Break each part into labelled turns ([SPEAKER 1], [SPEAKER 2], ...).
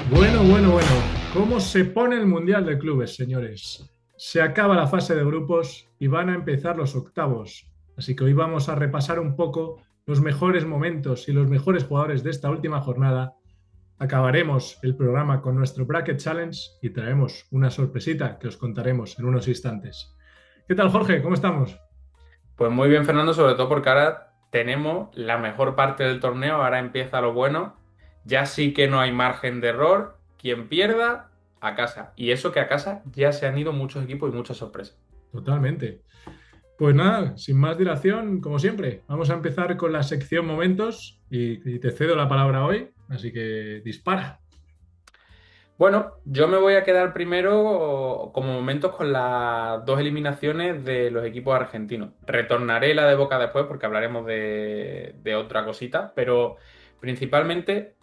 [SPEAKER 1] Bueno. ¿Cómo se pone el Mundial de Clubes, señores? Se acaba la fase de grupos y van a empezar los octavos. Así que hoy vamos a repasar un poco los mejores momentos y los mejores jugadores de esta última jornada. Acabaremos el programa con nuestro Bracket Challenge y traemos una sorpresita que os contaremos en unos instantes. ¿Qué tal, Jorge? ¿Cómo estamos?
[SPEAKER 2] Pues muy bien, Fernando, sobre todo porque ahora tenemos la mejor parte del torneo, ahora empieza lo bueno, ya sí que no hay margen de error, quien pierda, a casa. Y eso que a casa ya se han ido muchos equipos y muchas sorpresas.
[SPEAKER 1] Totalmente. Pues nada, sin más dilación, como siempre, vamos a empezar con la sección momentos y te cedo la palabra hoy, así que dispara.
[SPEAKER 2] Bueno, yo me voy a quedar primero como momentos con las dos eliminaciones de los equipos argentinos. Retornaré la de Boca después porque hablaremos de otra cosita, pero principalmente,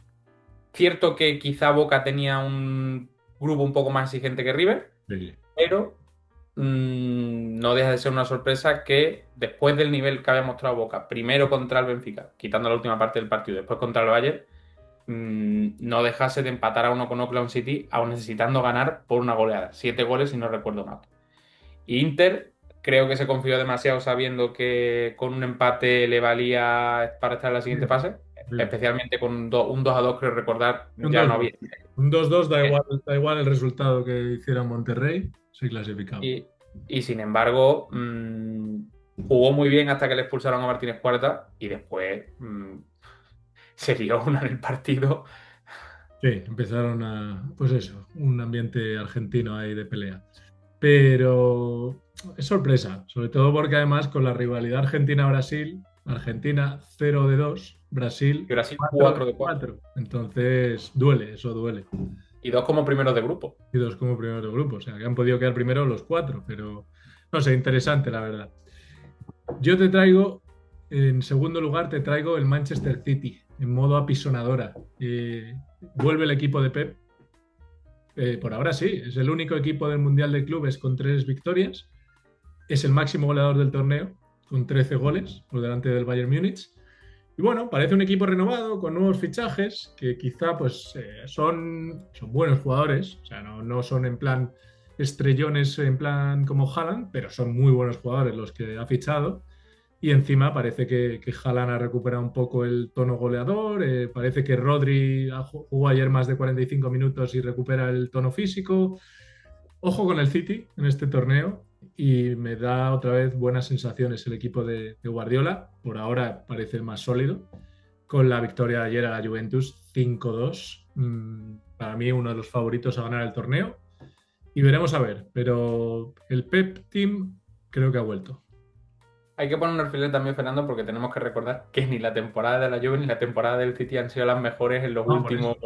[SPEAKER 2] cierto que quizá Boca tenía un grupo un poco más exigente que River,
[SPEAKER 1] Sí.
[SPEAKER 2] pero no deja de ser una sorpresa que después del nivel que había mostrado Boca, primero contra el Benfica, quitando la última parte del partido, después contra el Bayern, no dejase de empatar a uno con Oakland City, aún necesitando ganar por una goleada. 7 goles, si no recuerdo mal. Inter creo que se confió demasiado sabiendo que con un empate le valía para estar en la siguiente fase,
[SPEAKER 1] Sí.
[SPEAKER 2] especialmente con un 2-2, creo recordar,
[SPEAKER 1] Un
[SPEAKER 2] ya no
[SPEAKER 1] 2-2.
[SPEAKER 2] había.
[SPEAKER 1] Un 2-2 da igual el resultado que hiciera Monterrey, se clasificaba.
[SPEAKER 2] Y, y sin embargo, jugó muy bien hasta que le expulsaron a Martínez Cuarta y después se lió una en el partido.
[SPEAKER 1] Sí, empezaron pues eso, un ambiente argentino ahí de pelea. Pero es sorpresa, sobre todo porque además con la rivalidad Argentina-Brasil, Argentina 0-2,
[SPEAKER 2] Y
[SPEAKER 1] Brasil
[SPEAKER 2] Brasil
[SPEAKER 1] 4
[SPEAKER 2] 4
[SPEAKER 1] de
[SPEAKER 2] de 4.
[SPEAKER 1] 4. Entonces duele, eso duele.
[SPEAKER 2] Y dos como primeros de grupo.
[SPEAKER 1] Y dos como primeros de grupo, o sea que han podido quedar primero los cuatro, pero no sé, interesante la verdad. Yo te traigo, en segundo lugar, te traigo el Manchester City en modo apisonadora. Vuelve el equipo de Pep. Por ahora sí, es el único equipo del Mundial de Clubes con 3 victorias. Es el máximo goleador del torneo, con 13 goles, por delante del Bayern Múnich. Y bueno, parece un equipo renovado, con nuevos fichajes, que quizá pues son buenos jugadores, o sea, no son en plan estrellones, en plan como Haaland, pero son muy buenos jugadores los que ha fichado. Y encima parece que Haaland ha recuperado un poco el tono goleador, parece que Rodri jugó ayer más de 45 minutos y recupera el tono físico. Ojo con el City en este torneo y me da otra vez buenas sensaciones el equipo de Guardiola. Por ahora parece el más sólido. Con la victoria de ayer a la Juventus 5-2. Para mí uno de los favoritos a ganar el torneo. Y veremos a ver. Pero el Pep Team creo que ha vuelto.
[SPEAKER 2] Hay que poner un alfiler también, Fernando, porque tenemos que recordar que ni la temporada de la Juve ni la temporada del City han sido las mejores en los
[SPEAKER 1] No,
[SPEAKER 2] últimos.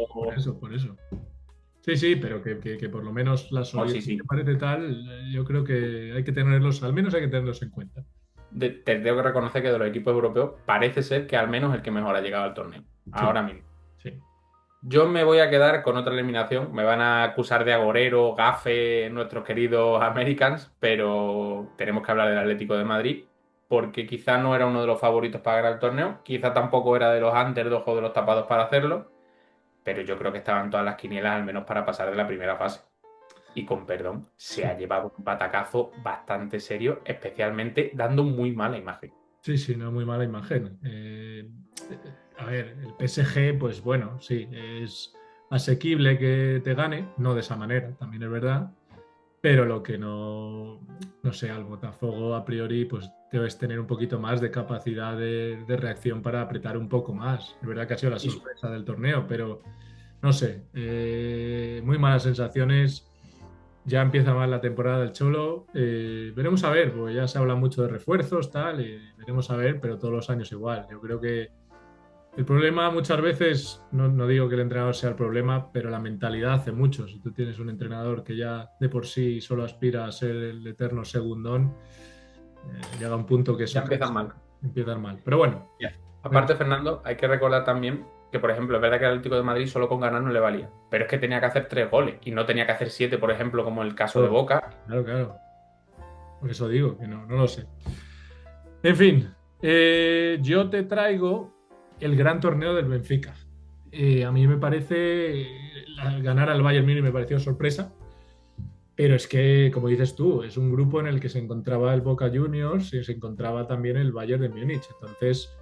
[SPEAKER 1] por eso. Sí, sí, pero que por lo menos la
[SPEAKER 2] Oh, sí,
[SPEAKER 1] solidez que
[SPEAKER 2] sí.
[SPEAKER 1] parece tal, yo creo que hay que tenerlos, al menos hay que tenerlos en cuenta.
[SPEAKER 2] Te tengo que reconocer que de los equipos europeos parece ser que al menos el que mejor ha llegado al torneo.
[SPEAKER 1] Sí,
[SPEAKER 2] Ahora mismo.
[SPEAKER 1] sí.
[SPEAKER 2] Yo me voy a quedar con otra eliminación. Me van a acusar de agorero, gafe, nuestros queridos Americans, pero tenemos que hablar del Atlético de Madrid, porque quizá no era uno de los favoritos para ganar el torneo, quizá tampoco era de los underdogs o de los tapados para hacerlo, pero yo creo que estaban todas las quinielas al menos para pasar de la primera fase. Y con perdón, se
[SPEAKER 1] Sí,
[SPEAKER 2] ha llevado un batacazo bastante serio, especialmente dando muy mala imagen.
[SPEAKER 1] sí, sí, no muy mala imagen. A ver, el PSG, pues bueno, sí, es asequible que te gane, no de esa manera, también es verdad, pero lo que no sé, al Botafogo a priori, pues debes tener un poquito más de capacidad de reacción para apretar un poco más. Es verdad que ha sido la
[SPEAKER 2] Y su-
[SPEAKER 1] sorpresa del torneo, pero no sé, muy malas sensaciones. Ya empieza mal la temporada del Cholo. Veremos a ver, porque ya se habla mucho de refuerzos, tal, y veremos a ver, pero todos los años igual. Yo creo que el problema muchas veces, no digo que el entrenador sea el problema, pero la mentalidad hace mucho. Si tú tienes un entrenador que ya de por sí solo aspira a ser el eterno segundón, llega un punto que
[SPEAKER 2] ya
[SPEAKER 1] eso
[SPEAKER 2] empiezan
[SPEAKER 1] cansa,
[SPEAKER 2] mal.
[SPEAKER 1] empiezan mal. Pero bueno,
[SPEAKER 2] Ya.
[SPEAKER 1] veremos.
[SPEAKER 2] Aparte, Fernando, hay que recordar también que, por ejemplo, es verdad que el Atlético de Madrid solo con ganar no le valía, pero es que tenía que hacer 3 goles y no tenía que hacer 7, por ejemplo, como el caso de
[SPEAKER 1] Claro,
[SPEAKER 2] Boca.
[SPEAKER 1] claro. Por eso digo que no lo sé. En fin, yo te traigo el gran torneo del Benfica. A mí me parece, ganar al Bayern Múnich me pareció sorpresa, pero es que, como dices tú, es un grupo en el que se encontraba el Boca Juniors y se encontraba también el Bayern de Múnich. Entonces,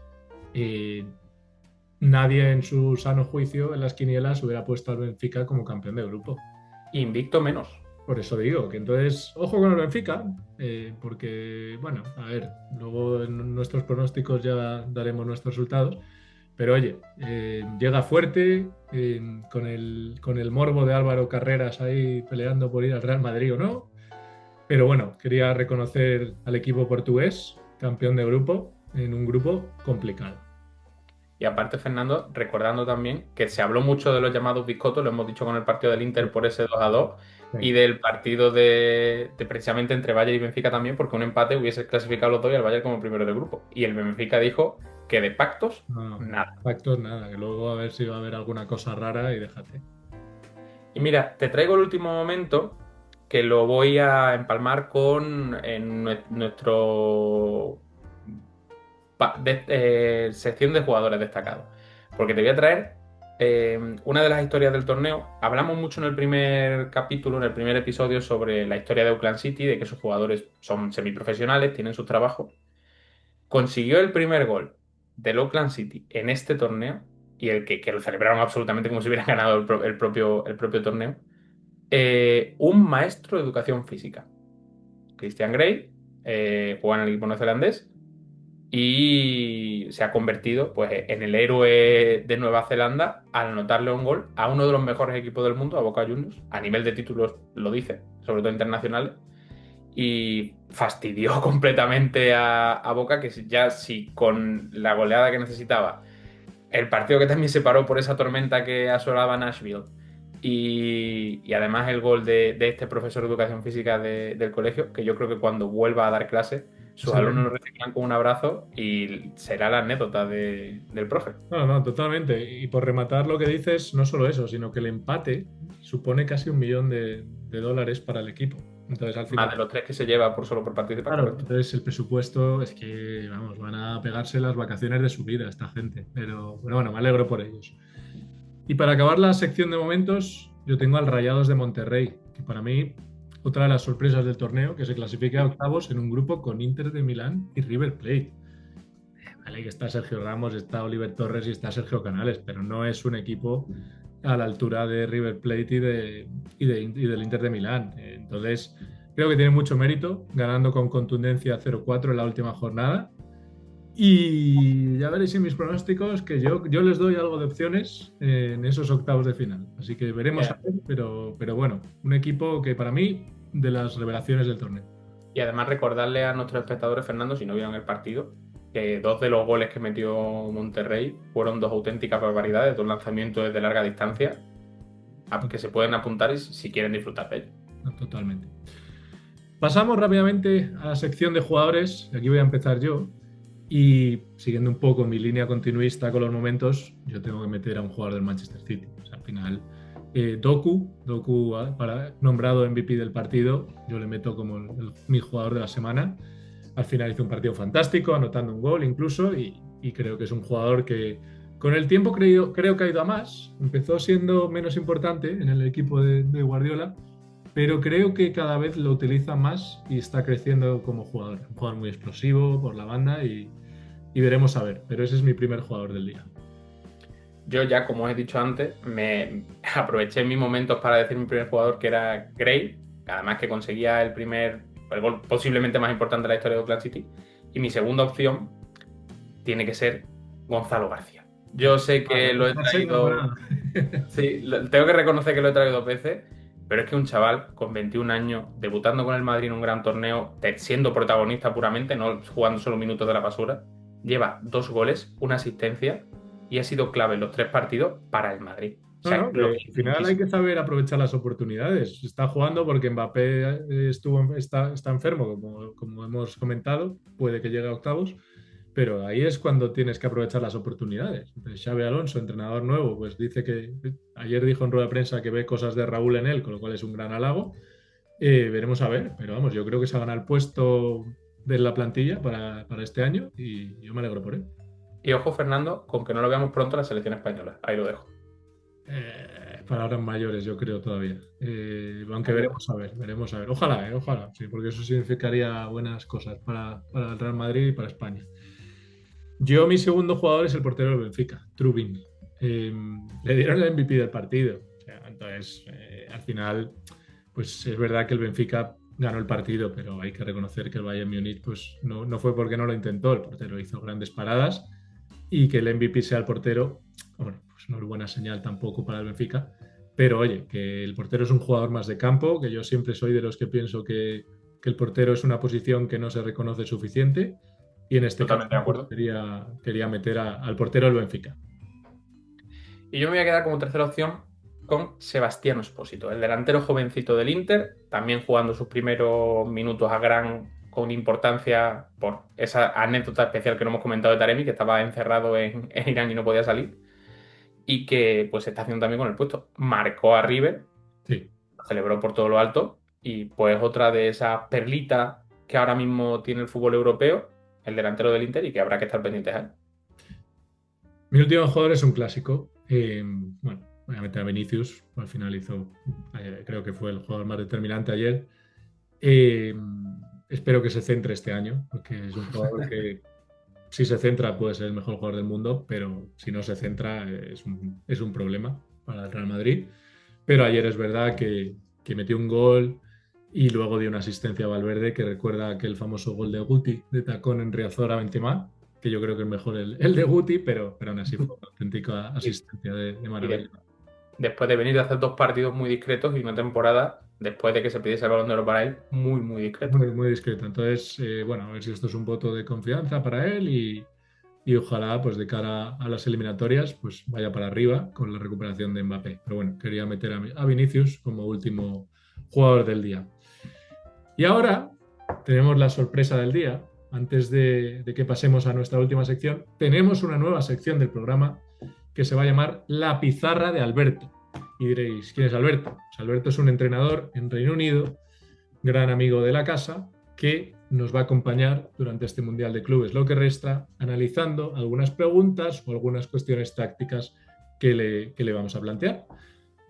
[SPEAKER 1] eh, nadie en su sano juicio en las quinielas hubiera puesto al Benfica como campeón de grupo.
[SPEAKER 2] Invicto menos.
[SPEAKER 1] Por eso digo que entonces, ojo con el Benfica, porque, bueno, a ver, luego en nuestros pronósticos ya daremos nuestros resultados, pero oye, llega fuerte, con el morbo de Álvaro Carreras ahí peleando por ir al Real Madrid o no, pero bueno, quería reconocer al equipo portugués, campeón de grupo, en un grupo complicado.
[SPEAKER 2] Y aparte, Fernando, recordando también que se habló mucho de los llamados biscotos, lo hemos dicho con el partido del Inter por ese 2-2 y
[SPEAKER 1] Sí.
[SPEAKER 2] del partido de precisamente entre Bayern y Benfica también, porque un empate hubiese clasificado los dos y al Bayern como primero de grupo. Y el Benfica dijo que de pactos,
[SPEAKER 1] No,
[SPEAKER 2] nada.
[SPEAKER 1] pactos nada, que luego a ver si va a haber alguna cosa rara y déjate.
[SPEAKER 2] Y mira, te traigo el último momento que lo voy a empalmar con nuestro sección de jugadores destacados. Porque te voy a traer una de las historias del torneo. Hablamos mucho en el primer capítulo, en el primer episodio, sobre la historia de Auckland City, de que sus jugadores son semiprofesionales, tienen sus trabajos. Consiguió el primer gol del Auckland City en este torneo, y que lo celebraron absolutamente como si hubieran ganado el propio torneo. Un maestro de educación física, Christian Grey, juega en el equipo neozelandés y se ha convertido pues, en el héroe de Nueva Zelanda al anotarle un gol a uno de los mejores equipos del mundo, a Boca Juniors. A nivel de títulos lo dice, sobre todo internacionales. Y fastidió completamente a Boca, que ya si con la goleada que necesitaba, el partido que también se paró por esa tormenta que asolaba Nashville, y además el gol de este profesor de educación física del colegio, que yo creo que cuando vuelva a dar clase, sus alumnos lo recibirán con un abrazo y será la anécdota del profe.
[SPEAKER 1] No, no, totalmente. Y por rematar lo que dices, no solo eso, sino que el empate supone casi 1 millón de dólares para el equipo. Entonces, al
[SPEAKER 2] Más
[SPEAKER 1] final,
[SPEAKER 2] de los 3 que se lleva solo por participar,
[SPEAKER 1] claro,
[SPEAKER 2] correcto.
[SPEAKER 1] entonces el presupuesto es que, vamos, van a pegarse las vacaciones de su vida esta gente. Pero bueno, me alegro por ellos. Y para acabar la sección de momentos, yo tengo al Rayados de Monterrey, que para mí, otra de las sorpresas del torneo, que se clasifica a octavos en un grupo con Inter de Milán y River Plate. Vale, que está Sergio Ramos, está Oliver Torres y está Sergio Canales, pero no es un equipo a la altura de River Plate y del Inter de Milán. Entonces, creo que tiene mucho mérito, ganando con contundencia 0-4 en la última jornada. Y ya veréis en mis pronósticos que yo les doy algo de opciones en esos octavos de final. Así que veremos a ver, pero bueno, un equipo que para mí, de las revelaciones del torneo.
[SPEAKER 2] Y además recordarle a nuestros espectadores, Fernando, si no vieron el partido, que 2 de los goles que metió Monterrey fueron 2 auténticas barbaridades, 2 lanzamientos desde larga distancia, que se pueden apuntar si quieren disfrutar de ello.
[SPEAKER 1] Totalmente. Pasamos rápidamente a la sección de jugadores. Aquí voy a empezar yo. Y siguiendo un poco mi línea continuista con los momentos, yo tengo que meter a un jugador del Manchester City. O sea, al final, Doku, nombrado MVP del partido, yo le meto como mi jugador de la semana. Al final hizo un partido fantástico, anotando un gol incluso, y creo que es un jugador que con el tiempo creo que ha ido a más. Empezó siendo menos importante en el equipo de Guardiola, pero creo que cada vez lo utiliza más y está creciendo como jugador. Un jugador muy explosivo por la banda y veremos a ver, pero ese es mi primer jugador del día.
[SPEAKER 2] Yo ya, como os he dicho antes, me aproveché mis momentos para decir mi primer jugador, que era Gray, además que conseguía el gol posiblemente más importante de la historia de Oakland City. Y mi segunda opción tiene que ser Gonzalo García. Yo sé que lo he traído, sí, tengo que reconocer que lo he traído 2 veces, pero es que un chaval con 21 años, debutando con el Madrid en un gran torneo, siendo protagonista puramente, no jugando solo minutos de la basura, lleva 2 goles, una asistencia y ha sido clave en los 3 partidos para el Madrid. O sea,
[SPEAKER 1] No, que al final hay que saber aprovechar las oportunidades. Está jugando porque Mbappé está enfermo, como hemos comentado, puede que llegue a octavos, pero ahí es cuando tienes que aprovechar las oportunidades. Entonces, Xabi Alonso, entrenador nuevo, pues dice que ayer dijo en rueda de prensa que ve cosas de Raúl en él, con lo cual es un gran halago. Veremos a ver, pero vamos, yo creo que se ha ganado el puesto de la plantilla para este año y yo me alegro por él.
[SPEAKER 2] Y ojo, Fernando, con que no lo veamos pronto en la selección española. Ahí lo dejo.
[SPEAKER 1] Palabras mayores, yo creo todavía. Aunque veremos a ver. Ojalá, ojalá, sí, porque eso significaría buenas cosas para el Real Madrid y para España. Yo, mi segundo jugador es el portero del Benfica, Trubin. Le dieron el MVP del partido. O sea, entonces, al final, pues es verdad que el Benfica ganó el partido, pero hay que reconocer que el Bayern Múnich pues, no fue porque no lo intentó. El portero hizo grandes paradas y que el MVP sea el portero, bueno, pues no es buena señal tampoco para el Benfica. Pero oye, que el portero es un jugador más de campo, que yo siempre soy de los que pienso que el portero es una posición que no se reconoce suficiente. Y en este caso
[SPEAKER 2] Totalmente de
[SPEAKER 1] pues,
[SPEAKER 2] acuerdo.
[SPEAKER 1] quería meter al portero del Benfica.
[SPEAKER 2] Y yo me voy a quedar como tercera opción con Sebastián Espósito, el delantero jovencito del Inter, también jugando sus primeros minutos con importancia por esa anécdota especial que no hemos comentado de Taremi, que estaba encerrado en Irán y no podía salir, y que pues se está haciendo también con el puesto. Marcó a River,
[SPEAKER 1] Sí.
[SPEAKER 2] lo celebró por todo lo alto, y pues otra de esas perlitas que ahora mismo tiene el fútbol europeo, el delantero del Inter, y que habrá que estar pendientes a él.
[SPEAKER 1] Mi último jugador es un clásico. Bueno, voy a meter a Vinicius. Al final creo que fue el jugador más determinante ayer. Eh, Espero que se centre este año, porque es un jugador que si se centra puede ser el mejor jugador del mundo, pero si no se centra es un problema para el Real Madrid. Pero ayer es verdad que metió un gol y luego dio una asistencia a Valverde que recuerda aquel famoso gol de Guti de tacón en Riazor a Benzema, que yo creo que es mejor el de Guti, pero aún así fue una auténtica asistencia de
[SPEAKER 2] Y
[SPEAKER 1] maravilla.
[SPEAKER 2] después de venir de hacer dos partidos muy discretos y una temporada, después de que se pidiese el Balón de Oro para él, muy, muy discreto.
[SPEAKER 1] Muy, muy discreto. Entonces, bueno, a ver si esto es un voto de confianza para él y ojalá, pues de cara a las eliminatorias, pues vaya para arriba con la recuperación de Mbappé. Pero bueno, quería meter a Vinicius como último jugador del día. Y ahora tenemos la sorpresa del día. Antes de que pasemos a nuestra última sección, tenemos una nueva sección del programa que se va a llamar La Pizarra de Alberto. Y diréis, ¿quién es Alberto? Pues Alberto es un entrenador en Reino Unido, gran amigo de la casa, que nos va a acompañar durante este Mundial de Clubes, lo que resta, analizando algunas preguntas o algunas cuestiones tácticas que le vamos a plantear.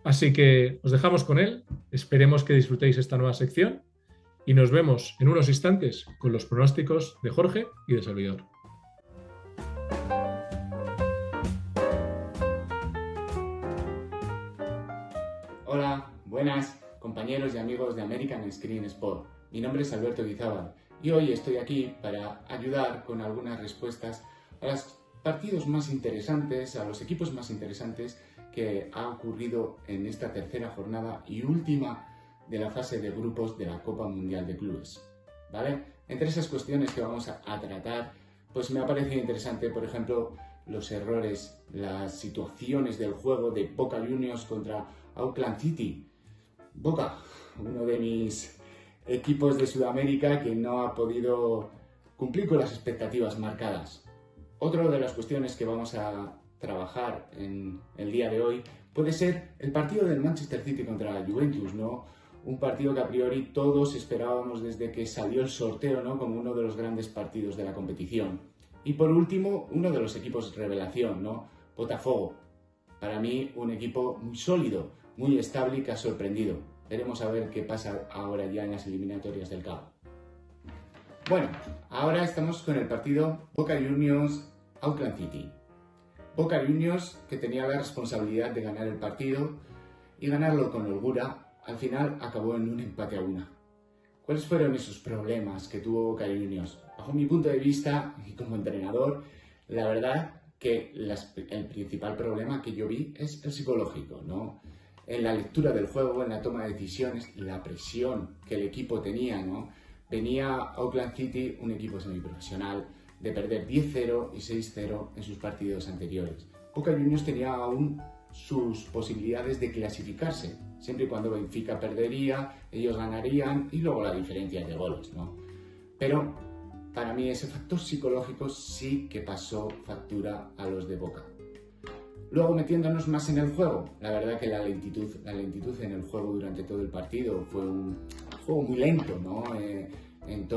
[SPEAKER 1] Así que os dejamos con él, esperemos que disfrutéis esta nueva sección y nos vemos en unos instantes con los pronósticos de Jorge y de servidor.
[SPEAKER 3] Hola, buenas compañeros y amigos de American Screen Sport. Mi nombre es Alberto Guizábal y hoy estoy aquí para ayudar con algunas respuestas a los partidos más interesantes, a los equipos más interesantes que ha ocurrido en esta tercera jornada y última de la fase de grupos de la Copa Mundial de Clubes. ¿Vale? Entre esas cuestiones que vamos a tratar, pues me ha parecido interesante, por ejemplo, los errores, las situaciones del juego de Boca Juniors contra Auckland City. Boca, uno de mis equipos de Sudamérica que no ha podido cumplir con las expectativas marcadas. Otra de las cuestiones que vamos a trabajar en el día de hoy puede ser el partido del Manchester City contra la Juventus, ¿no? Un partido que a priori todos esperábamos desde que salió el sorteo, ¿no? Como uno de los grandes partidos de la competición. Y por último, uno de los equipos revelación, ¿no? Botafogo. Para mí, un equipo muy sólido, muy estable y que ha sorprendido. Veremos a ver qué pasa ahora ya en las eliminatorias del Cabo. Bueno, ahora estamos con el partido Boca Juniors Auckland City. Boca Juniors, que tenía la responsabilidad de ganar el partido y ganarlo con holgura, al final acabó en un empate a una. ¿Cuáles fueron esos problemas que tuvo Boca Juniors? Bajo mi punto de vista y como entrenador, la verdad que el principal problema que yo vi es el psicológico, ¿no? En la lectura del juego, en la toma de decisiones, la presión que el equipo tenía, ¿no? Venía Auckland City, un equipo semiprofesional, de perder 10-0 y 6-0 en sus partidos anteriores. Boca Juniors tenía aún sus posibilidades de clasificarse, siempre y cuando Benfica perdería, ellos ganarían y luego la diferencia de goles, ¿no? Pero para mí ese factor psicológico sí que pasó factura a los de Boca. Luego metiéndonos más en el juego, la verdad que la lentitud en el juego durante todo el partido fue un juego muy lento, ¿no? En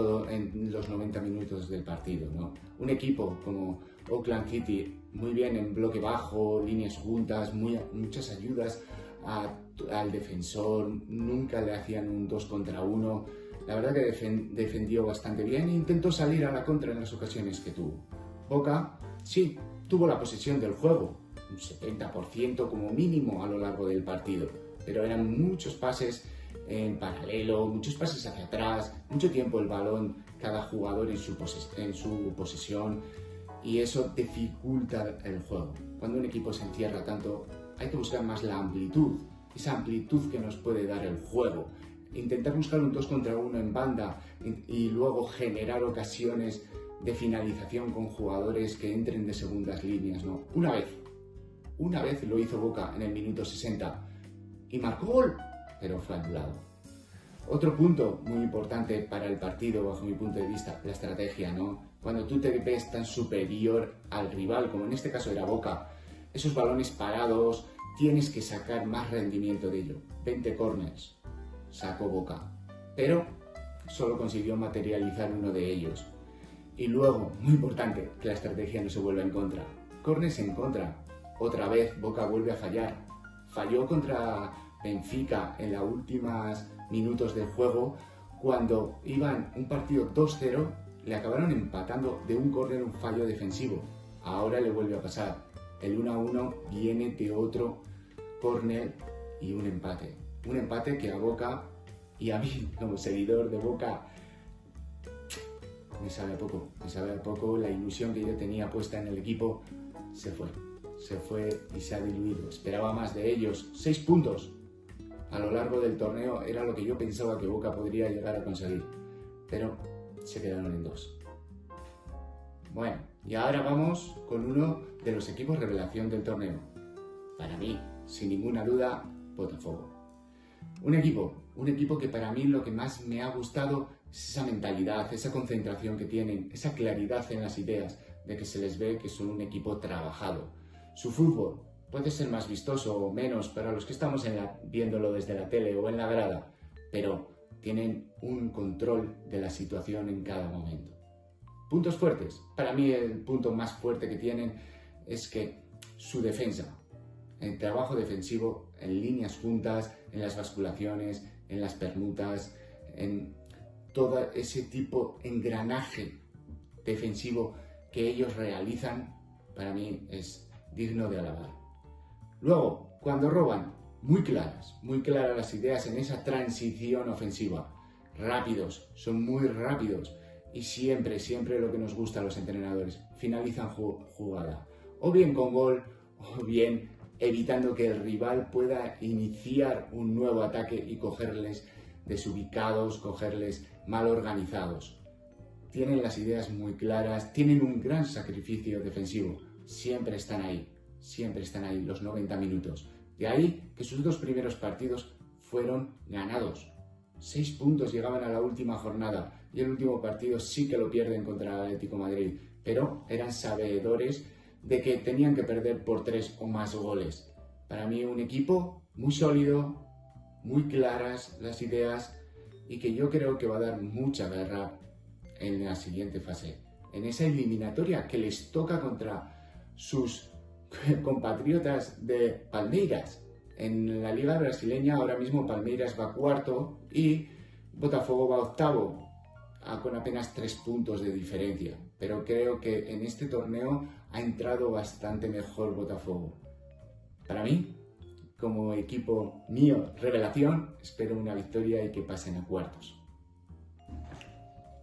[SPEAKER 3] los 90 minutos del partido, ¿no? Un equipo como Auckland City muy bien en bloque bajo, líneas juntas, muchas ayudas al defensor, nunca le hacían un 2 contra 1. La verdad que defendió bastante bien e intentó salir a la contra en las ocasiones que tuvo. Boca, sí, tuvo la posesión del juego, un 70% como mínimo a lo largo del partido, pero eran muchos pases en paralelo, muchos pases hacia atrás, mucho tiempo el balón, cada jugador en su posesión, y eso dificulta el juego. Cuando un equipo se encierra tanto, hay que buscar más la amplitud, esa amplitud que nos puede dar el juego. Intentar buscar un 2 contra 1 en banda y luego generar ocasiones de finalización con jugadores que entren de segundas líneas, ¿no? Una vez lo hizo Boca en el minuto 60 y marcó gol, pero fue anulado. Otro punto muy importante para el partido, bajo mi punto de vista, la estrategia, ¿no? Cuando tú te ves tan superior al rival, como en este caso era Boca, esos balones parados, tienes que sacar más rendimiento de ello. 20 corners sacó Boca, pero solo consiguió materializar uno de ellos. Y luego, muy importante, que la estrategia no se vuelva en contra. Corners en contra. Otra vez Boca vuelve a fallar. Falló contra Benfica en los últimos minutos del juego, cuando iban un partido 2-0, le acabaron empatando de un córner, un fallo defensivo. Ahora le vuelve a pasar. El 1-1 viene de otro córner y un empate. Un empate que a Boca y a mí, como seguidor de Boca, me sabe a poco. La ilusión que yo tenía puesta en el equipo se fue y se ha diluido. Esperaba más de ellos. 6 puntos a lo largo del torneo era lo que yo pensaba que Boca podría llegar a conseguir, pero se quedaron en 2. Bueno, y ahora vamos con uno de los equipos revelación del torneo. Para mí, sin ninguna duda, Botafogo. Un equipo que para mí lo que más me ha gustado es esa mentalidad, esa concentración que tienen, esa claridad en las ideas, de que se les ve que son un equipo trabajado. Su fútbol puede ser más vistoso o menos para los que estamos viéndolo desde la tele o en la grada, pero tienen un control de la situación en cada momento. Puntos fuertes. Para mí el punto más fuerte que tienen es que su defensa, el trabajo defensivo en líneas juntas, en las basculaciones, en las permutas, en todo ese tipo de engranaje defensivo que ellos realizan, para mí es digno de alabar. Luego, cuando roban, muy claras las ideas en esa transición ofensiva. Rápidos, son muy rápidos y siempre lo que nos gusta a los entrenadores, finalizan jugada, o bien con gol, o bien evitando que el rival pueda iniciar un nuevo ataque y cogerles desubicados, cogerles mal organizados. Tienen las ideas muy claras, tienen un gran sacrificio defensivo, siempre están ahí los 90 minutos. De ahí que sus 2 primeros partidos fueron ganados. 6 puntos llegaban a la última jornada y el último partido sí que lo pierden contra el Atlético de Madrid, pero eran sabedores de que tenían que perder por 3 o más goles. Para mí un equipo muy sólido, muy claras las ideas y que yo creo que va a dar mucha guerra en la siguiente fase, en esa eliminatoria que les toca contra sus compatriotas de Palmeiras. En la liga brasileña ahora mismo Palmeiras va 4º y Botafogo va 8º, con apenas 3 puntos de diferencia, pero creo que en este torneo ha entrado bastante mejor Botafogo. Para mí, como equipo mío revelación, espero una victoria y que pasen a cuartos.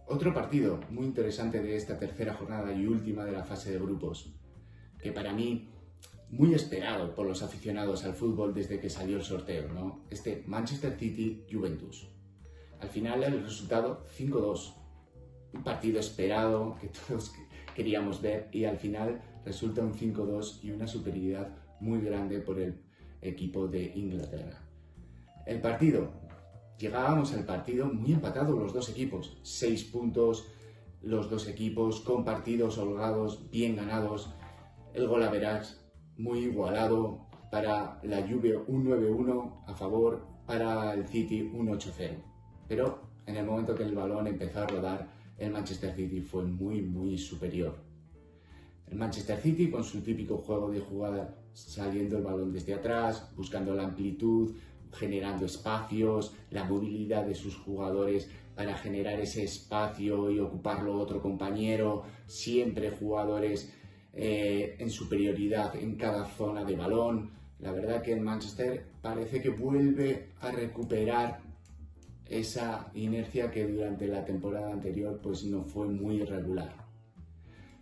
[SPEAKER 3] Otro partido muy interesante de esta tercera jornada y última de la fase de grupos, que para mí muy esperado por los aficionados al fútbol desde que salió el sorteo, ¿no? Este Manchester City-Juventus. Al final el resultado 5-2, un partido esperado que todos queríamos ver y al final resulta un 5-2 y una superioridad muy grande por el equipo de Inglaterra. El partido, llegábamos al partido muy empatados los dos equipos, 6 puntos, los dos equipos con partidos holgados, bien ganados, el golaveras muy igualado, para la Juve un 9-1 a favor, para el City un 8-0. Pero en el momento que el balón empezó a rodar, el Manchester City fue muy superior. El Manchester City con su típico juego de jugada, saliendo el balón desde atrás, buscando la amplitud, generando espacios, la movilidad de sus jugadores para generar ese espacio y ocuparlo otro compañero, siempre jugadores en superioridad en cada zona de balón. La verdad que el Manchester parece que vuelve a recuperar esa inercia que durante la temporada anterior pues no fue muy regular.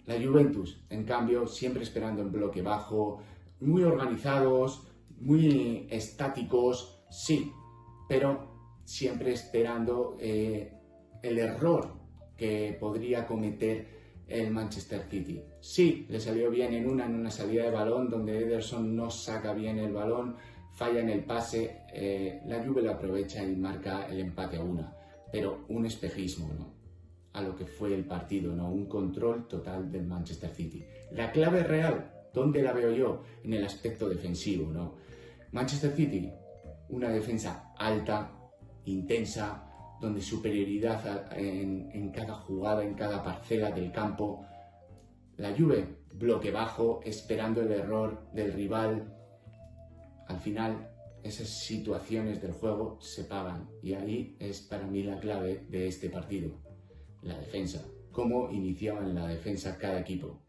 [SPEAKER 3] La Juventus, en cambio, siempre esperando en bloque bajo, muy organizados, muy estáticos, sí, pero siempre esperando el error que podría cometer el Manchester City. Sí, le salió bien en una salida de balón donde Ederson no saca bien el balón, falla en el pase, la Juve lo aprovecha y marca el empate a 1, pero un espejismo, ¿no?, a lo que fue el partido, ¿no?, un control total del Manchester City. La clave real, ¿dónde la veo yo? En el aspecto defensivo, ¿no? Manchester City, una defensa alta, intensa, donde superioridad en cada jugada, en cada parcela del campo. La Juve, bloque bajo, esperando el error del rival. Al final, esas situaciones del juego se pagan, y ahí es para mí la clave de este partido. La defensa, cómo iniciaban la defensa cada equipo.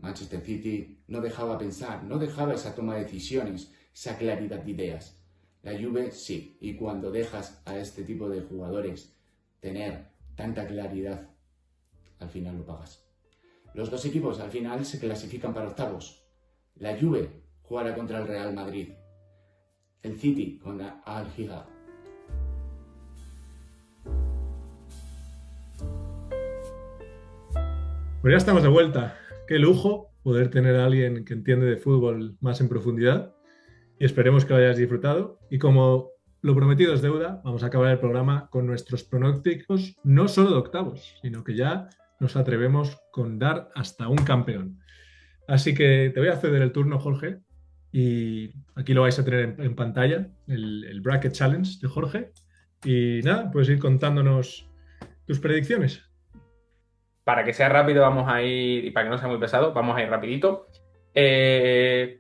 [SPEAKER 3] Manchester City no dejaba pensar, no dejaba esa toma de decisiones, esa claridad de ideas. La Juve sí, y cuando dejas a este tipo de jugadores tener tanta claridad, al final lo pagas. Los dos equipos al final se clasifican para octavos. La Juve jugará contra el Real Madrid, el City contra Al-Hilal.
[SPEAKER 1] Pues ya estamos de vuelta. Qué lujo poder tener a alguien que entiende de fútbol más en profundidad, y esperemos que lo hayas disfrutado. Y como lo prometido es deuda, vamos a acabar el programa con nuestros pronósticos, no solo de octavos, sino que ya nos atrevemos con dar hasta un campeón. Así que te voy a ceder el turno, Jorge, y aquí lo vais a tener en pantalla, el Bracket Challenge de Jorge. Y nada, puedes ir contándonos tus predicciones.
[SPEAKER 2] Para que sea rápido vamos a ir, y para que no sea muy pesado, vamos a ir rapidito.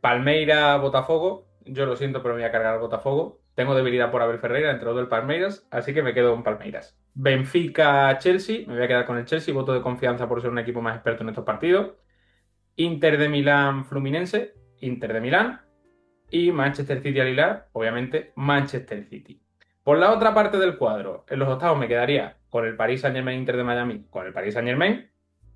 [SPEAKER 2] Palmeiras, Botafogo. Yo lo siento, pero me voy a cargar al Botafogo. Tengo debilidad por Abel Ferreira, entre todo el Palmeiras, así que me quedo con Palmeiras. Benfica, Chelsea. Me voy a quedar con el Chelsea, voto de confianza por ser un equipo más experto en estos partidos. Inter de Milán, Fluminense. Inter de Milán. Y Manchester City al Hilal, obviamente Manchester City. Por la otra parte del cuadro, en los octavos me quedaría con el Paris Saint-Germain Inter de Miami, con el Paris Saint-Germain,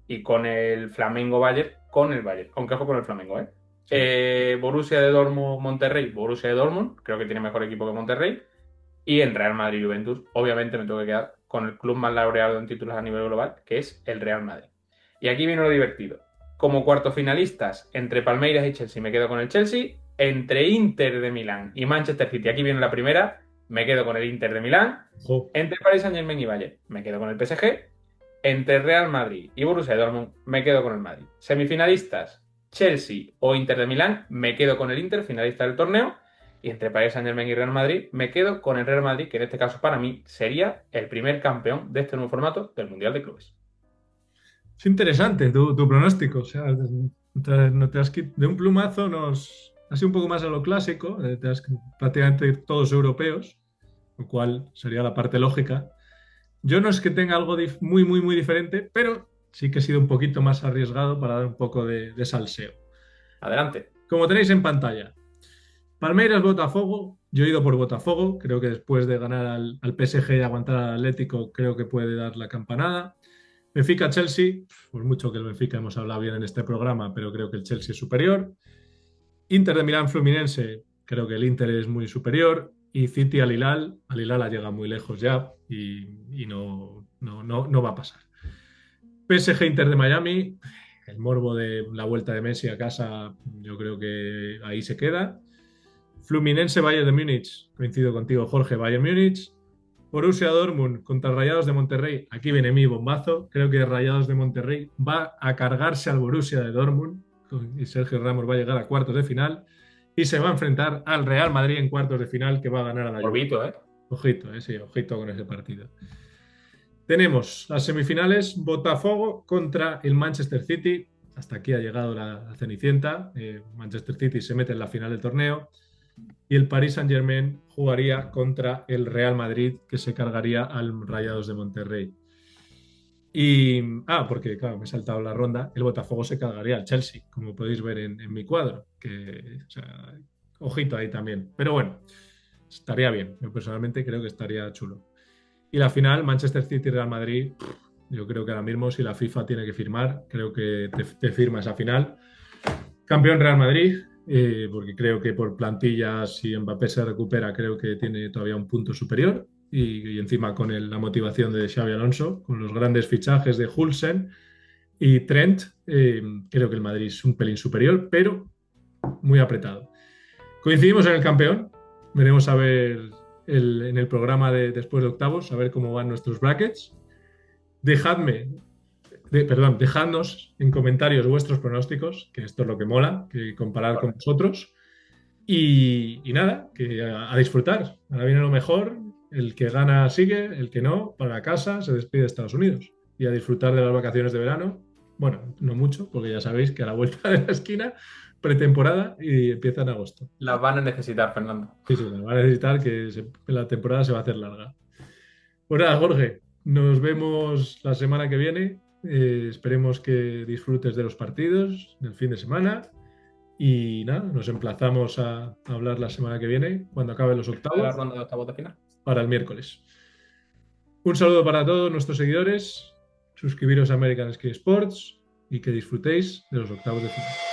[SPEAKER 2] y con el Flamengo Bayern, con el Bayern. Aunque ojo con el Flamengo, ¿eh? Sí. Borussia de Dortmund, Monterrey, Borussia de Dortmund, creo que tiene mejor equipo que Monterrey. Y en Real Madrid Juventus, obviamente me tengo que quedar con el club más laureado en títulos a nivel global, que es el Real Madrid. Y aquí viene lo divertido. Como cuartos finalistas, entre Palmeiras y Chelsea, me quedo con el Chelsea. Entre Inter de Milán y Manchester City, aquí viene la primera, me quedo con el Inter de Milán. Entre Paris Saint-Germain y Bayern, me quedo con el PSG. Entre Real Madrid y Borussia Dortmund, me quedo con el Madrid. Semifinalistas, Chelsea o Inter de Milán, me quedo con el Inter, finalista del torneo. Y entre Paris Saint-Germain y Real Madrid, me quedo con el Real Madrid, que en este caso para mí sería el primer campeón de este nuevo formato del Mundial de Clubes.
[SPEAKER 1] Es interesante tu pronóstico. O sea, no te has de un plumazo nos... Ha sido un poco más a lo clásico, prácticamente todos europeos, lo cual sería la parte lógica. Yo no es que tenga algo muy diferente, pero sí que he sido un poquito más arriesgado para dar un poco de salseo.
[SPEAKER 2] Adelante.
[SPEAKER 1] Como tenéis en pantalla, Palmeiras, Botafogo. Yo he ido por Botafogo. Creo que después de ganar al PSG y aguantar al Atlético, creo que puede dar la campanada. Benfica, Chelsea. Por mucho que el Benfica hemos hablado bien en este programa, pero creo que el Chelsea es superior. Inter de Milán, Fluminense, creo que el Inter es muy superior. Y City al Hilal ha llegado muy lejos ya y no va a pasar. PSG, Inter de Miami, el morbo de la vuelta de Messi a casa, yo creo que ahí se queda. Fluminense, Bayern de Múnich, coincido contigo, Jorge, Bayern Múnich. Borussia Dortmund contra Rayados de Monterrey, aquí viene mi bombazo, creo que Rayados de Monterrey va a cargarse al Borussia de Dortmund, y Sergio Ramos va a llegar a cuartos de final y se va a enfrentar al Real Madrid en cuartos de final, que va a ganar a la Juve. Ojito, sí, ojito con ese partido. Tenemos las semifinales, Botafogo contra el Manchester City. hasta aquí ha llegado la Cenicienta. Manchester City se mete en la final del torneo y el Paris Saint-Germain jugaría contra el Real Madrid, que se cargaría al Rayados de Monterrey. Porque claro, me he saltado la ronda, el Botafogo se cargaría al Chelsea, como podéis ver en mi cuadro, o sea, ojito ahí también. Pero bueno, estaría bien, yo personalmente creo que estaría chulo. Y la final, Manchester City-Real Madrid, yo creo que ahora mismo si la FIFA tiene que firmar, creo que te firma esa final. Campeón Real Madrid, porque creo que por plantilla, si Mbappé se recupera, creo que tiene todavía un punto superior. Y encima con la motivación de Xabi Alonso, con los grandes fichajes de Hulsen y Trent, creo que el Madrid es un pelín superior, pero muy apretado. Coincidimos en el campeón, veremos a ver en el programa después de octavos, a ver cómo van nuestros brackets. Dejadnos en comentarios vuestros pronósticos, que esto es lo que mola, que comparar con vosotros. Y nada, que a disfrutar. Ahora viene lo mejor. El que gana sigue, el que no, para casa, se despide de Estados Unidos. Y a disfrutar de las vacaciones de verano. Bueno, no mucho, porque ya sabéis que a la vuelta de la esquina, pretemporada y empieza en agosto.
[SPEAKER 2] Las van a necesitar, Fernando.
[SPEAKER 1] Sí, las van a necesitar, la temporada se va a hacer larga. Pues nada, Jorge, nos vemos la semana que viene. Esperemos que disfrutes de los partidos del fin de semana. Y nada, nos emplazamos a hablar la semana que viene, cuando acaben los
[SPEAKER 2] La
[SPEAKER 1] octavos,
[SPEAKER 2] ronda de octavos de final.
[SPEAKER 1] para el miércoles. Un saludo para todos nuestros seguidores. Suscribiros a American Ski Sports y que disfrutéis de los octavos de final.